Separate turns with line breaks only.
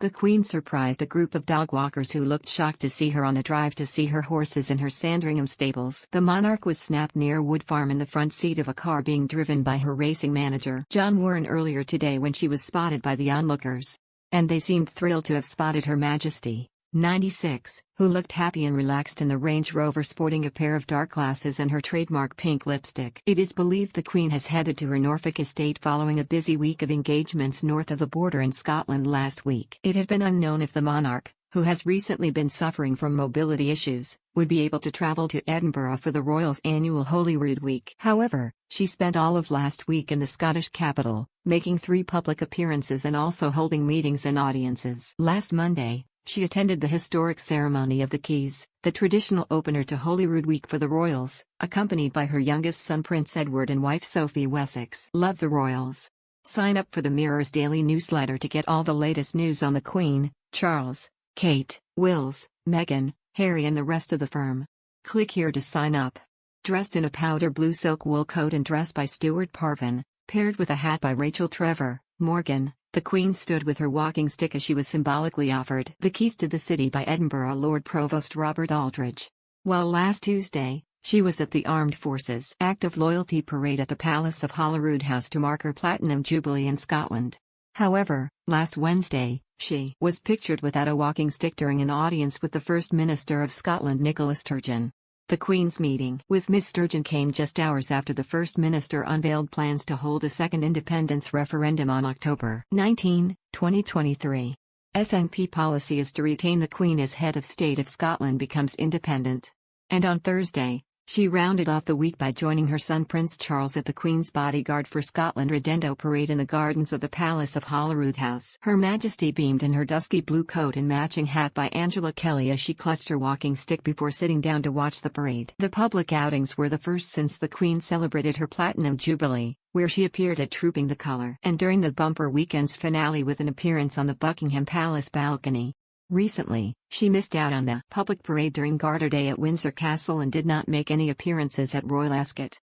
The Queen surprised a group of dog walkers who looked shocked to see her on a drive to see her horses in her Sandringham stables. The monarch was snapped near Wood Farm in the front seat of a car being driven by her racing manager, John Warren, earlier today when she was spotted by the onlookers. And they seemed thrilled to have spotted Her Majesty, 96, who looked happy and relaxed in the Range Rover sporting a pair of dark glasses and her trademark pink lipstick. It is believed the Queen has headed to her Norfolk estate following a busy week of engagements north of the border in Scotland last week. It had been unknown if the monarch, who has recently been suffering from mobility issues, would be able to travel to Edinburgh for the royals' annual Holyrood Week. However, she spent all of last week in the Scottish capital, making 3 public appearances and also holding meetings and audiences. Last Monday, she attended the historic ceremony of the Keys, the traditional opener to Holyrood Week for the royals, accompanied by her youngest son Prince Edward and wife Sophie Wessex. Love the royals. Sign up for the Mirror's daily newsletter to get all the latest news on the Queen, Charles, Kate, Wills, Meghan, Harry and the rest of the firm. Click here to sign up. Dressed in a powder blue silk wool coat and dress by Stuart Parvin, paired with a hat by Rachel Trevor Morgan, the Queen stood with her walking stick as she was symbolically offered the keys to the city by Edinburgh Lord Provost Robert Aldridge. While last Tuesday, she was at the Armed Forces Act of Loyalty parade at the Palace of Holyrood House to mark her Platinum Jubilee in Scotland. However, last Wednesday, she was pictured without a walking stick during an audience with the First Minister of Scotland Nicola Sturgeon. The Queen's meeting with Miss Sturgeon came just hours after the First Minister unveiled plans to hold a second independence referendum on October 19, 2023. SNP policy is to retain the Queen as head of state if Scotland becomes independent. And on Thursday, she rounded off the week by joining her son Prince Charles at the Queen's Bodyguard for Scotland Redendo parade in the gardens of the Palace of Holyrood House. Her Majesty beamed in her dusky blue coat and matching hat by Angela Kelly as she clutched her walking stick before sitting down to watch the parade. The public outings were the first since the Queen celebrated her Platinum Jubilee, where she appeared at Trooping the Colour, and during the bumper weekend's finale with an appearance on the Buckingham Palace balcony. Recently, she missed out on the public parade during Garter Day at Windsor Castle and did not make any appearances at Royal Ascot.